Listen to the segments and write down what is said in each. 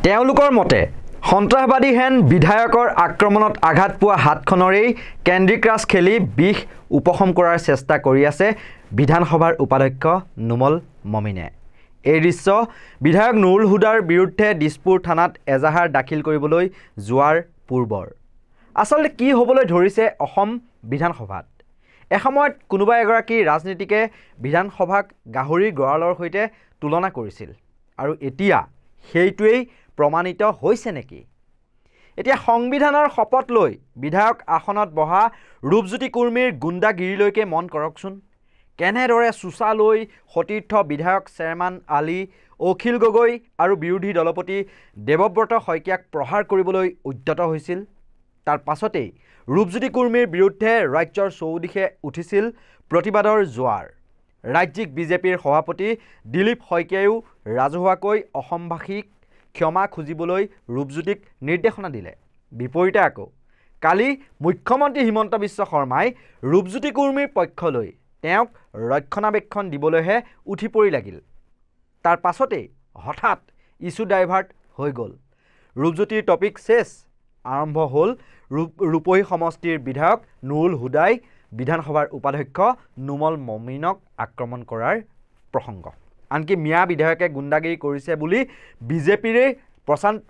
তেওঁলোকৰ মতে সন্ত্ৰাসবাদীহেন বিধায়কৰ আক্ৰমণত আঘাত পোৱা হাতখনৰেই কেণ্ডি ক্ৰাছ খেলি বিষ উপশম কৰাৰ চেষ্টা কৰি আছে বিধানসভাৰ উপাধ্যক্ষ নুমল মমিনে। এই দৃশ্য বিধায়ক নুৰুল হুদাৰ বিৰুদ্ধে দিছপুৰ থানাত এজাহাৰ দাখিল কৰিবলৈ যোৱাৰ পূৰ্বৰ। আচলতে কি হ'বলৈ ধৰিছে অসম বিধানসভাত? এসময়ত কোনোবা এগৰাকী ৰাজনীতিকে বিধানসভাক গাহৰিৰ গঁৰালৰ সৈতে তুলনা কৰিছিল আৰু এতিয়া সেইটোৱেই প্ৰমাণিত হৈছে নেকি? এতিয়া সংবিধানৰ শপত লৈ বিধায়ক আসনত বহা ৰূপজ্যোতি কুৰ্মীৰ গুণ্ডাগিৰিলৈকে মন কৰকচোন। কেনেদৰে চোচা লৈ সতীৰ্থ বিধায়ক চেয়াৰমান আলী, অখিল গগৈ আৰু বিৰোধী দলপতি দেৱব্ৰত শইকীয়াক প্ৰহাৰ কৰিবলৈ উদ্যত হৈছিল। তাৰ পাছতেই ৰূপজ্যোতি কুৰ্মীৰ বিৰুদ্ধে ৰাজ্যৰ চৌদিশে উঠিছিল প্ৰতিবাদৰ জোৱাৰ। ৰাজ্যিক বিজেপিৰ সভাপতি দিলীপ শইকীয়ায়ো ৰাজহুৱাকৈ অসমবাসীক ক্ষমা খুজিবলৈ ৰূপজ্যোতিক নিৰ্দেশনা দিলে। বিপৰীতে আকৌ কালি মুখ্যমন্ত্ৰী হিমন্ত বিশ্ব শৰ্মাই ৰূপজ্যোতি কুৰ্মীৰ পক্ষ লৈ তেওঁক ৰক্ষণাবেক্ষণ দিবলৈহে উঠি পৰি লাগিল। তাৰ পাছতেই হঠাৎ ইছ্যু ডাইভাৰ্ট হৈ গ'ল। ৰূপজ্যোতিৰ টপিক শেষ। আৰম্ভ হ'ল ৰূপহী সমষ্টিৰ বিধায়ক নুৰুল হুদাই বিধানসভাৰ উপাধ্যক্ষ নুমল মমিনক আক্ৰমণ কৰাৰ প্ৰসংগ। আনকি মিয়া বিধায়কে গুণ্ডাগিৰি কৰিছে বুলি বিজেপিৰে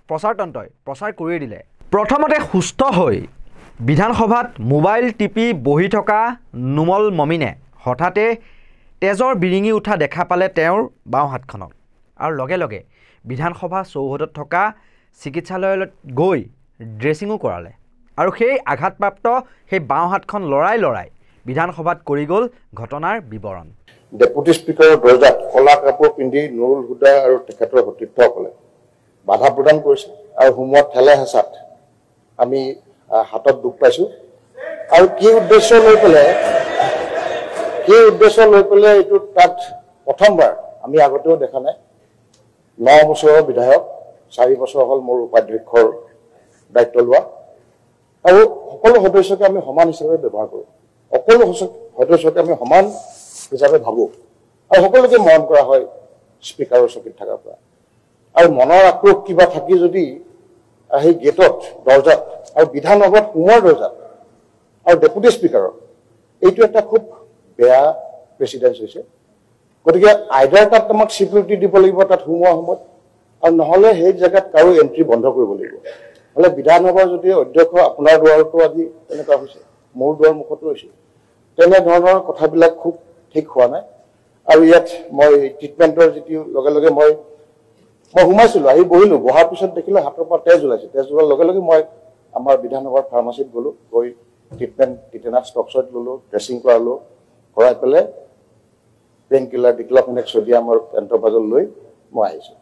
প্ৰচাৰতন্ত্ৰই প্ৰচাৰ কৰিয়ে দিলে। প্ৰথমতে সুস্থ হৈ বিধানসভাত মোবাইল টিপি বহি থকা নুমল মমিনে হঠাতে তেজৰ বিৰিঙি উঠা দেখা পালে তেওঁৰ বাওঁ হাতখনত আৰু লগে লগে বিধানসভা চৌহদত থকা চিকিৎসালয়লৈ গৈ ড্ৰেছিঙো কৰালে আৰু সেই আঘাতপ্ৰাপ্ত সেই বাওঁ হাতখন লৰাই বিধানসভাত কৰি গ'ল ঘটনাৰ বিৱৰণ। ডেপুটি স্পীকাৰৰ দৰ্জাত কলা কাপোৰ পিন্ধি নুৰুল হুদা আৰু তেখেতৰ সতীৰ্থসকলে বাধা প্ৰদান কৰিছে আৰু সোমোৱাত ঠেলে হেঁচাত আমি হাতত দুখ পাইছোঁ। আৰু কি উদ্দেশ্য লৈ পেলাই এইটো তাত প্ৰথমবাৰ আমি আগতেও দেখা নাই। 9 বছৰৰ বিধায়ক, 4 বছৰ হ'ল মোৰ উপাধ্যক্ষৰ দায়িত্ব লোৱা আৰু সকলো সদস্যকে আমি সমান হিচাপে ব্যৱহাৰ কৰোঁ। সকলো সদস্যকে আমি সমান হিচাপে ভাবোঁ আৰু সকলোকে মৰম কৰা হয় স্পীকাৰৰ চকীত থকাৰ পৰা। আৰু মনৰ আক্ৰোশ কিবা থাকি যদি সেই গেটত দৰ্জাত আৰু বিধানসভাত সোমোৱাৰ দৰ্জাত আৰু ডেপুটি স্পীকাৰৰ এইটো এটা খুব বেয়া প্ৰেচিডেন্স হৈছে। গতিকে আইডাৰ তাত আমাক চিকিউৰিটি দিব লাগিব তাত সোমোৱাৰ সময়ত, আৰু নহ'লে সেই জেগাত কাৰো এণ্ট্ৰি বন্ধ কৰিব লাগিব। নহ'লে বিধানসভাৰ যদি অধ্যক্ষ আপোনাৰ দুৱাৰতো আজি তেনেকুৱা হৈছে, মোৰ দুৱাৰ মুখতো হৈছে, তেনেধৰণৰ কথাবিলাক খুব ঠিক হোৱা নাই। আৰু ইয়াত মই ট্ৰিটমেণ্টৰ যিটো লগে লগে মই সোমাইছিলোঁ, আহি বহিলোঁ, বহাৰ পিছত দেখিলোঁ হাতৰ পৰা তেজ ওলাইছে। তেজ ওলোৱাৰ লগে লগে মই আমাৰ বিধানসভাৰ ফাৰ্মাচীত গ'লোঁ, গৈ ট্ৰিটমেণ্ট টিটেনাছ টক্সইড ল'লোঁ, ড্ৰেছিং কৰালোঁ, কৰাই পেলাই পেইন কিলাৰ ডিক্লফেনেক ছডিয়াম আৰু পেণ্ট্ৰভাজল লৈ মই আহিছোঁ।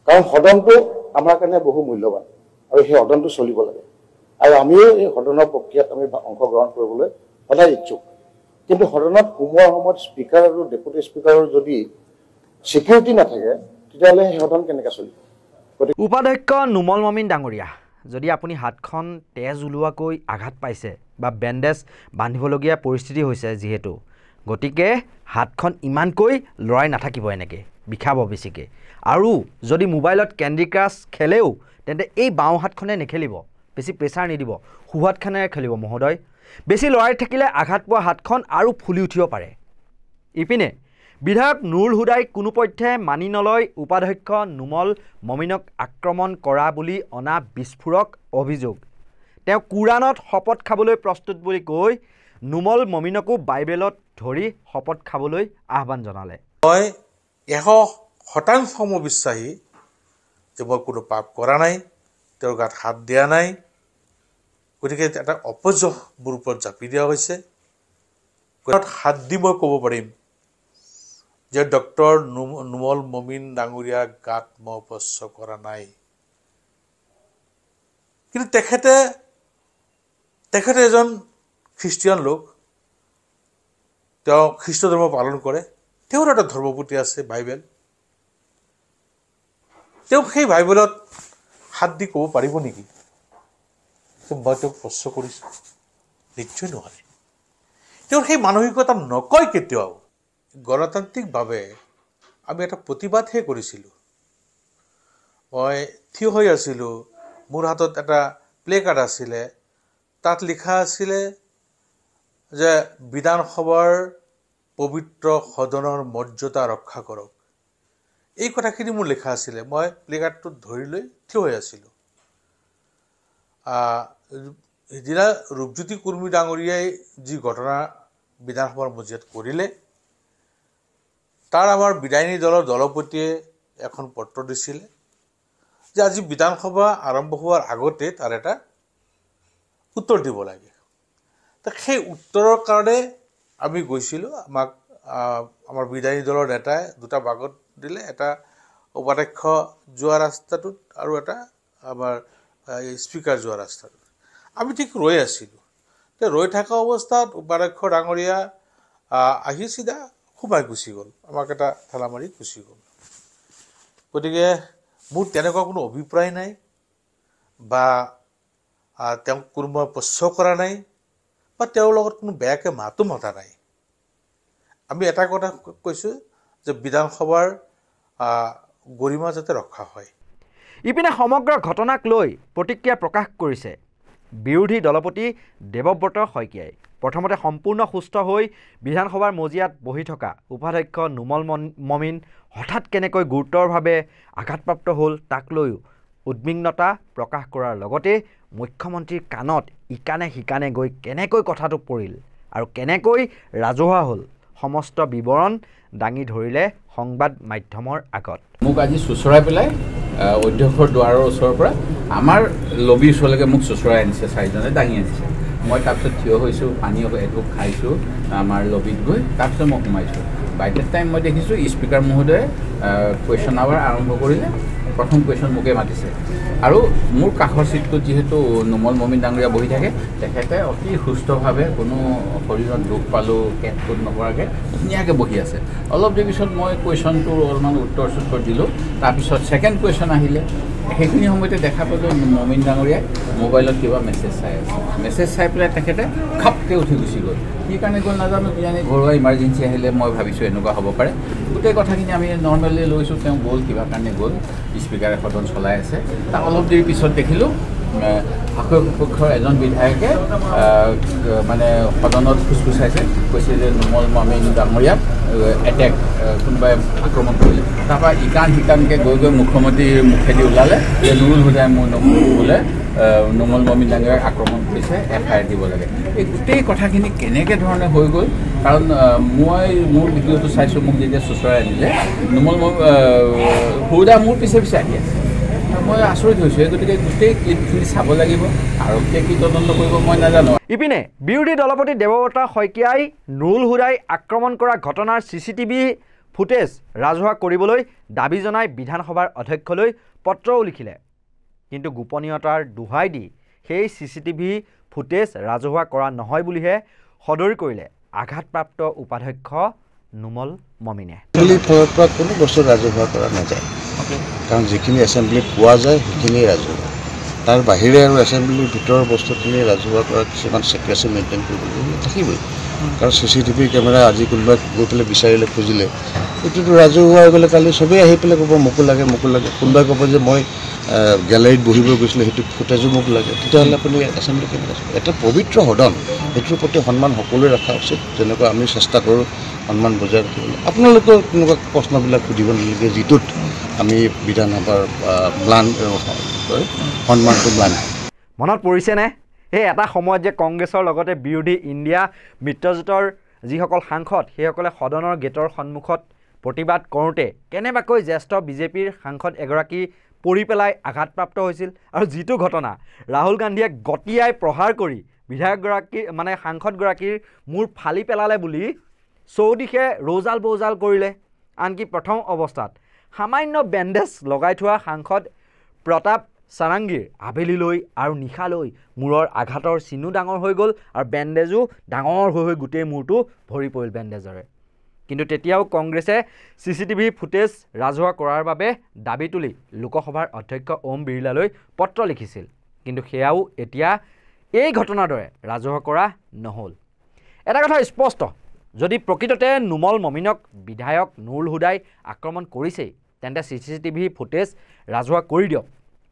কাৰণ সদনটো আমাৰ কাৰণে বহু মূল্যৱান আৰু সেই সদনটো চলিব লাগে আৰু আমিও এই সদনৰ প্ৰক্ৰিয়াত আমি অংশগ্ৰহণ কৰিবলৈ সদায় ইচ্ছুক। কিন্তু সদনত সোমোৱাৰ সময়ত স্পীকাৰ আৰু ডেপুটি স্পীকাৰৰ যদি চিকিউৰিটি নাথাকে তেতিয়াহ'লে সেই সদন কেনেকৈ চলিব? উপাধ্যক্ষ নুমল মমিন ডাঙৰীয়া, যদি আপুনি হাতখন তেজ ওলোৱাকৈ আঘাত পাইছে বা বেণ্ডেজ বান্ধিবলগীয়া পৰিস্থিতি হৈছে যিহেতু, গতিকে হাতখন ইমানকৈ লৰাই নাথাকিব, এনেকৈ বিষাব বেছিকৈ। আৰু যদি মোবাইলত কেণ্ডি ক্ৰাছ খেলেও তেন্তে এই বাওঁ হাতখনে নেখেলিব, বেছি প্ৰেছাৰ নিদিব, সোঁহাতখনেৰে খেলিব মহোদয়। বেছি লৰাই থাকিলে আঘাত পোৱা হাতখন আৰু ফুলি উঠিব পাৰে। ইপিনে বিধায়ক নুৰুল হুদাই কোনোপধ্যে মানি নলয় উপাধ্যক্ষ নুমল মমিনক আক্ৰমণ কৰা বুলি অনা বিস্ফোৰক অভিযোগ। তেওঁ কোৰাণত শপত খাবলৈ প্ৰস্তুত বুলি কৈ নুমল মমিনকো বাইবেলত ধৰি শপত খাবলৈ আহ্বান জনালে। মই 100% বিশ্বাসী যে মই কোনো পাপ কৰা নাই, তেওঁৰ গাত হাত দিয়া নাই। গতিকে এটা অপৰ্য মোৰ ওপৰত জাপি দিয়া হৈছে। হাত দি মই ক'ব পাৰিম যে ডক্টৰ নুমল মমিন ডাঙৰীয়া গাত মই স্পৰ্শ কৰা নাই। কিন্তু তেখেতে এজন খ্ৰীষ্টিয়ান লোক, তেওঁ খ্ৰীষ্ট ধৰ্ম পালন কৰে, তেওঁৰ এটা ধৰ্মপুথি আছে বাইবেল। তেওঁ সেই বাইবেলত হাত দি ক'ব পাৰিব নেকি মই তেওঁক স্পৰ্শ কৰিছোঁ? নিশ্চয় নোৱাৰে। তেওঁৰ সেই মানসিকতা নকয় কেতিয়াও। গণতান্ত্ৰিকভাৱে আমি এটা প্ৰতিবাদহে কৰিছিলোঁ। মই থিয় হৈ আছিলোঁ, মোৰ হাতত এটা প্লে কাৰ্ড আছিলে, তাত লিখা আছিলে যে বিধানসভাৰ পবিত্ৰ সদনৰ মৰ্যাদা ৰক্ষা কৰক। এই কথাখিনি মোৰ লিখা আছিলে। মই প্লে কাৰ্ডটোত ধৰি লৈ থিয় হৈ আছিলোঁ। সিদিনা ৰূপজ্যোতি কুৰ্মী ডাঙৰীয়াই যি ঘটনা বিধানসভাৰ মজিয়াত কৰিলে, তাৰ আমাৰ বিধায়িনী দলৰ দলপতিয়ে এখন পত্ৰ দিছিলে যে আজি বিধানসভা আৰম্ভ হোৱাৰ আগতে তাৰ এটা উত্তৰ দিব লাগে। সেই উত্তৰৰ কাৰণে আমি গৈছিলোঁ। আমাক আমাৰ বিধায়িনী দলৰ নেতাই দুটা ভাগত দিলে, এটা উপাধ্যক্ষ যোৱা ৰাস্তাটোত আৰু এটা আমাৰ স্পীকাৰ যোৱা ৰাস্তাটোত। আমি ঠিক ৰৈ আছিলোঁ। ৰৈ থকা অৱস্থাত উপাধ্যক্ষ ডাঙৰীয়া আহি চিধা সোমাই গুচি গ'ল, আমাক এটা ঠেলা মাৰি গুচি গ'ল। গতিকে মোৰ তেনেকুৱা কোনো অভিপ্ৰায় নাই বা তেওঁক কোনোবা প্ৰশ্ন কৰা নাই বা তেওঁৰ লগত কোনো বেয়াকৈ মাতো মতা নাই। আমি এটা কথা কৈছোঁ যে বিধানসভাৰ গৰিমা যাতে ৰক্ষা হয়। ইপিনে সমগ্ৰ ঘটনাক লৈ প্ৰতিক্ৰিয়া প্ৰকাশ কৰিছে বিৰোধী দলপতি দেৱব্ৰত শইকীয়াই। প্ৰথমতে সম্পূৰ্ণ সুস্থ হৈ বিধানসভাৰ মজিয়াত বহি থকা উপাধ্যক্ষ নুমল মমিন হঠাৎ কেনেকৈ গুৰুতৰভাৱে আঘাতপ্ৰাপ্ত হ'ল তাক লৈও উদ্বিগ্নতা প্ৰকাশ কৰাৰ লগতে মুখ্যমন্ত্ৰীৰ কাণত ইকানে সিকানে গৈ কেনেকৈ কথাটো পৰিল আৰু কেনেকৈ ৰাজহুৱা হ'ল সমস্ত বিৱৰণ দাঙি ধৰিলে সংবাদ মাধ্যমৰ আগত। মোক আজি চুচৰাই পেলাই অধ্যক্ষৰ দুৱাৰৰ ওচৰৰ পৰা আমাৰ লবিৰ ওচৰলৈকে মোক চুচৰাই আনিছে, চাৰিজনে দাঙি আনিছে। মই তাৰপিছত থিয় হৈছোঁ, পানী এঢোক খাইছোঁ আমাৰ লবিত গৈ, তাৰপিছত মই সোমাইছোঁ। বাই ডেট টাইম মই দেখিছোঁ স্পীকাৰ মহোদয়ে কুৱেশ্যন আৱাৰ আৰম্ভ কৰিলে। প্ৰথম কুৱেশ্যন মোকে মাতিছে আৰু মোৰ কাষৰ ছিটটোত যিহেতু নুমল মমিন ডাঙৰীয়া বহি থাকে, তেখেতে অতি সুস্থভাৱে কোনো শৰীৰত দুখ পালোঁ কেট কুট নকৰাকৈ ধুনীয়াকৈ বহি আছে। অলপ দেৰি পিছত মই কুৱেশ্যনটোৰ অলপমান উত্তৰ দিলোঁ। তাৰপিছত ছেকেণ্ড কুৱেশ্যন আহিলে। সেইখিনি সময়তে দেখা পালোঁ মমিন ডাঙৰীয়াই মোবাইলত কিবা মেছেজ চাই আছে। মেছেজ চাই পেলাই তেখেতে খাপকৈ উঠি গুচি গ'ল। কি কাৰণে গ'ল নাজানো, কিজানি ঘৰুৱা ইমাৰ্জেঞ্চি আহিলে, মই ভাবিছোঁ এনেকুৱা হ'ব পাৰে। গোটেই কথাখিনি আমি নৰ্মেলি লৈছোঁ, তেওঁ গ'ল কিবা কাৰণে গ'ল, স্পীকাৰে সদন চলাই আছে। তাক অলপ দেৰি পিছত দেখিলোঁ পক্ষৰ এজন বিধায়কে মানে সদনত ফুচফুচাইছে, কৈছে যে নুমল মমিন ডাঙৰীয়াক এটেক, কোনোবাই আক্ৰমণ কৰিলে। তাৰপৰা ইকান সিকানকৈ গৈ মুখ্যমন্ত্ৰীৰ মুখেদি ওলালে যে নুৰুল হুদাই মোৰ বোলে নুমল মমিন ডাঙৰীয়াক আক্ৰমণ কৰিছে, FIR দিব লাগে। এই গোটেই কথাখিনি কেনেকৈ ধৰণে হৈ গ'ল, কাৰণ মই মোৰ ভিডিঅ'টো চাইছোঁ, মোক যেতিয়া চুচৰাই আনিলে নুমল হুদা মোৰ পিছে পিছে আহি আছে। মই আচৰিত হৈছোঁ। গতিকে গোটেই ক্লিপখিনি চাব লাগিব, আৰক্ষীয়ে কি তদন্ত কৰিব মই নাজানো। ইপিনে বিৰোধী দলপতি দেৱব্ৰত শইকীয়াই নুৰুল হুদাই আক্ৰমণ কৰা ঘটনাৰ CCTV ফুটেজ ৰাজহুৱা কৰিবলৈ দাবী জনাই বিধানসভাৰ অধ্যক্ষলৈ পত্ৰও লিখিলে। কিন্তু গোপনীয়তাৰ দোহাই দি সেই CCTV ফুটেজ ৰাজহুৱা কৰা নহয় বুলিহে সদৰি কৰিলে আঘাতপ্ৰাপ্ত উপাধ্যক্ষ নুমল মমিনে। কোনো বস্তু ৰাজহুৱা কৰা নাযায়, কাৰণ যিখিনি এছেম্বলিত পোৱা যায় সেইখিনিয়ে ৰাজহুৱা। তাৰ বাহিৰে আৰু এছেম্বলিৰ ভিতৰৰ বস্তুখিনি ৰাজহুৱা কৰা কিছুমান ছেক্ৰেচি মেইনটেইন কৰিবলৈ থাকিবই। কাৰণ CCTV কেমেৰা আজি কোনোবাই গৈ পেলাই বিচাৰিলে খুজিলে, এইটোতো ৰাজহুৱা হৈ গ'লে কালি চবেই আহি পেলাই ক'ব মোকো লাগে মোকো লাগে। কোনোবাই ক'ব যে মই গেলেৰীত বহিব গৈছিলোঁ, সেইটো ফুটেজো মোক লাগে। তেতিয়াহ'লে আপুনি এছেম্বলি কেমেৰা, এটা পবিত্ৰ সদন, সেইটোৰ প্ৰতি সন্মান সকলোৱে ৰখা উচিত। যেনেকুৱা আমি চেষ্টা কৰোঁ সন্মান বজাই ৰাখিবলৈ। আপোনালোকেও তেনেকুৱা প্ৰশ্নবিলাক সুধিব নালাগে যিটোত আমি বিধানসভাৰ ম্লান সন্মানটো ম্লান। মনত পৰিছেনে সেই এটা সময়ত যে কংগ্ৰেছৰ লগতে বিৰোধী ইণ্ডিয়া মিত্ৰজোঁটৰ যিসকল সাংসদ সেইসকলে সদনৰ গেটৰ সন্মুখত প্ৰতিবাদ কৰোঁতে কেনেবাকৈ জ্যেষ্ঠ বিজেপিৰ সাংসদ এগৰাকী পৰি পেলাই আঘাতপ্ৰাপ্ত হৈছিল, আৰু যিটো ঘটনা ৰাহুল গান্ধীয়ে গতিয়াই প্ৰহাৰ কৰি বিধায়কগৰাকী মানে সাংসদগৰাকীৰ মূৰ ফালি পেলালে বুলি চৌদিশে ৰৌজাল বৌজাল কৰিলে। আনকি প্ৰথম অৱস্থাত সামান্য বেণ্ডেজ লগাই থোৱা সাংসদ প্ৰতাপ সাৰাংগীৰ আবেলিলৈ আৰু নিশালৈ মূৰৰ আঘাতৰ চিনো ডাঙৰ হৈ গ'ল, আৰু বেণ্ডেজো ডাঙৰ হৈ গোটেই মূৰটো ভৰি পৰিল বেণ্ডেজৰে। কিন্তু তেতিয়াও কংগ্ৰেছে CCTV ফুটেজ ৰাজহুৱা কৰাৰ বাবে দাবী তুলি লোকসভাৰ অধ্যক্ষ ওম বিৰলালৈ পত্ৰ লিখিছিল। কিন্তু সেয়াও এতিয়া এই ঘটনাৰ দৰে ৰাজহুৱা কৰা নহ'ল। এটা কথা স্পষ্ট, যদি প্ৰকৃততে নুমল মমিনক বিধায়ক নুৰুল হুদাই আক্ৰমণ কৰিছেই, তেন্তে CCTV ফুটেজ ৰাজহুৱা কৰি দিয়ক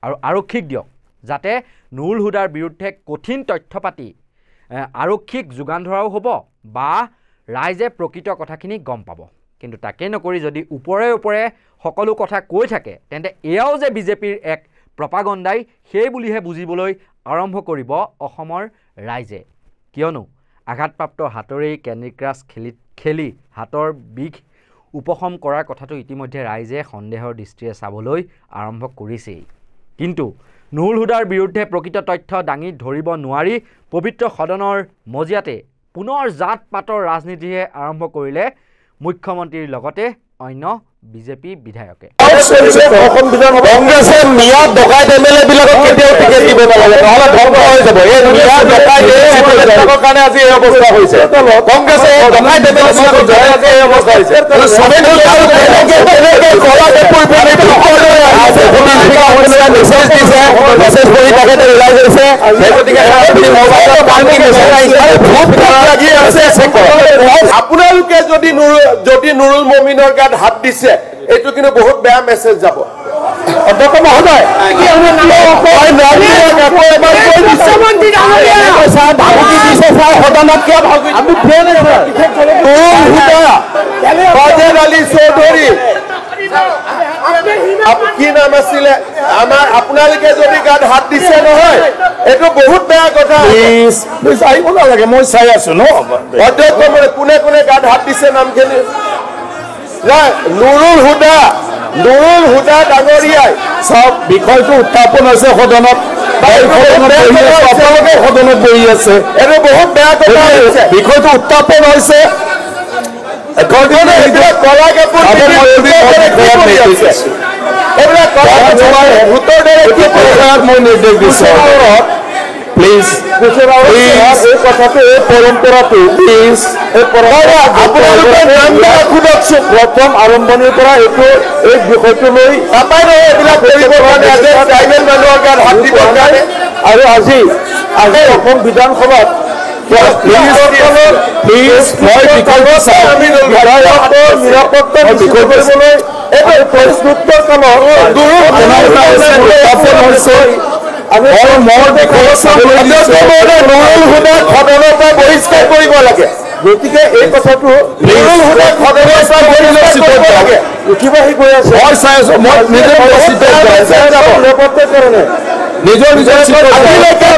আৰু আৰক্ষীক দিয়ক যাতে নুৰুল হুদাৰ বিৰুদ্ধে কঠিন তথ্য পাতি আৰক্ষীক যোগান ধৰাও হ'ব বা ৰাইজে প্ৰকৃত কথাখিনি গম পাব কিন্তু তাকে নকৰি যদি ওপৰে ওপৰে সকলো কথা কৈ থাকে তেন্তে এয়াও যে বিজেপিৰ এক প্ৰপাগণ্ডাই সেই বুলিহে বুজিবলৈ আৰম্ভ কৰিব অসমৰ ৰাইজে কিয়নো আঘাতপ্ৰাপ্ত হাতৰেই কেণ্ডি ক্ৰাছ খেলি হাতৰ বিষ উপশম কৰাৰ কথাটো ইতিমধ্যে ৰাইজে সন্দেহৰ দৃষ্টিৰে চাবলৈ আৰম্ভ কৰিছেই কিন্তু নুৰুল হুদাৰ বিৰুদ্ধে প্ৰকৃত তথ্য দাঙি ধৰিব নোৱাৰি পবিত্ৰ সদনৰ মজিয়াতে পুনৰ জাত পাতৰ ৰাজনীতিহে আৰম্ভ কৰিলে মুখ্যমন্ত্ৰীৰ লগতে অন্য বিজেপি বিধায়কে কংগ্ৰেছে মিয়াদ ডকাইত এমএলএ বিলাকক কেতিয়াও টিকেট দিব নালাগে নহলে ধ্বংস হৈ যাব এই মিয়াদ ডকাইত এমএলএ কাৰণে আজি এই অৱস্থা হৈছে কংগ্ৰেছে ডকাইত এমএলএ বিলাকক জয় আজি এই অৱস্থা হৈছে সবেই মেছেজ কৰি তাকে ওলাই গৈছে গতিকে আপোনালোকে যদি নুৰুল মমিনৰ গাত হাত দিছে এইটো কিন্তু বহুত বেয়া মেছেজ যাব অধ্যক্ষ মহোদয় চৌধুৰী কি নাম আছিলে আমাৰ আপোনালোকে যদি গাত হাত দিছে নহয় এইটো বহুত বেয়া কথা আহিব নালাগে মই চাই আছো ন অধ্যক্ষ মানে কোনে কোনে গাত হাত দিছে নামখিনি নুৰুল হুদা ডাঙৰীয়াই সব বিষয়টো উত্থাপন হৈছে সদনত সদনত বহি আছে এইটো বহুত বেয়া কথা হৈছে বিষয়টো উত্থাপন হৈছে মই নিৰ্দেশ দিছো প্লিজ এই কথাটো এই পৰম্পৰাটো প্লিজ সোধকচোন প্ৰথম আৰম্ভণিৰ পৰা এইটো এই বিষয়টো লৈ নাপায় নহয় এইবিলাক কৰিব ট্ৰাইবেল মানুহৰ গাত হাত দিবৰ কাৰণে আৰু আজি অসম বিধানসভাত নিৰাপত্তা বিষয় কৰিবলৈ এইটো প্ৰশ্নোত্তৰ কালত বহিষ্কাৰ কৰিব লাগে গতিকে এই কথাটো উঠিবাহি গৈ আছে মই চাই আছো মই নিৰাপত্তাৰ কাৰণে নিজৰ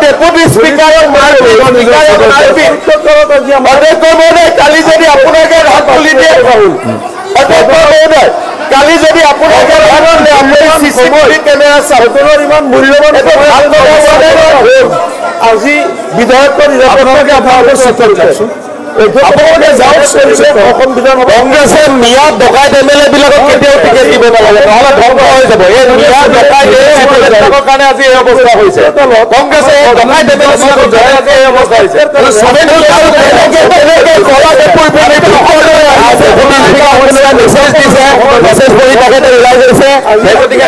ডেপুটি স্পীকাৰক কালি যদি আপোনাকে হাত তুলি দিয়ে কালি যদি আপোনাকে কেমেৰা চাউলৰ ইমান মূল্যৱান আজি বিধায়কৰ নিৰাপত্তাকে আপোনালোকে চিন্তা কৰিছে কংগ্ৰেছে মিয়াদ ডকাইত এমএলএ বিলাকক কেতিয়াও টিকেট দিব নালাগে নহলে ধ্বংস হৈ যাব এই মিয়াদ ডকাইত এমএলএ কাৰণে আজি এই অৱস্থা হৈছে কংগ্ৰেছে ডকাইত এমএলএ বিলাকক জয় আজি এই অৱস্থা হৈছে সবেই মেছেজ কৰি তাকে ওলাই গৈছে গতিকে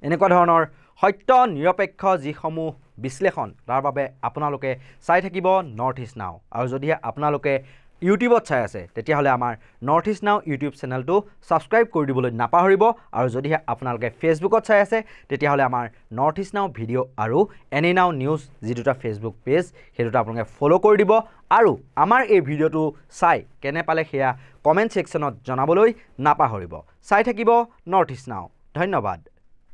এনেকুৱা ধৰণৰ সত্য নিৰপেক্ষ যিসমূহ বিশ্লেষণ তাৰ বাবে আপোনালোকে চাই থাকিব নৰ্থ ইষ্ট নাও আৰু যদিহে আপোনালোকে ইউটিউবত চাই আছে তেতিয়াহ'লে আমাৰ নৰ্থ ইষ্ট নাও ইউটিউব চেনেলটো ছাবস্ক্ৰাইব কৰি দিবলৈ নাপাহৰিব আৰু যদিহে আপোনালোকে ফেচবুকত চাই আছে তেতিয়াহ'লে আমাৰ নৰ্থ ইষ্ট নাও ভিডিঅ' আৰু এনি নাও নিউজ যি দুটা ফেচবুক পেজ সেই দুটা আপোনালোকে ফ'ল' কৰি দিব আৰু আমাৰ এই ভিডিঅ'টো চাই কেনে পালে সেয়া কমেণ্ট ছেকশ্যনত জনাবলৈ নাপাহৰিব চাই থাকিব নৰ্থ ইষ্ট নাও ধন্যবাদ।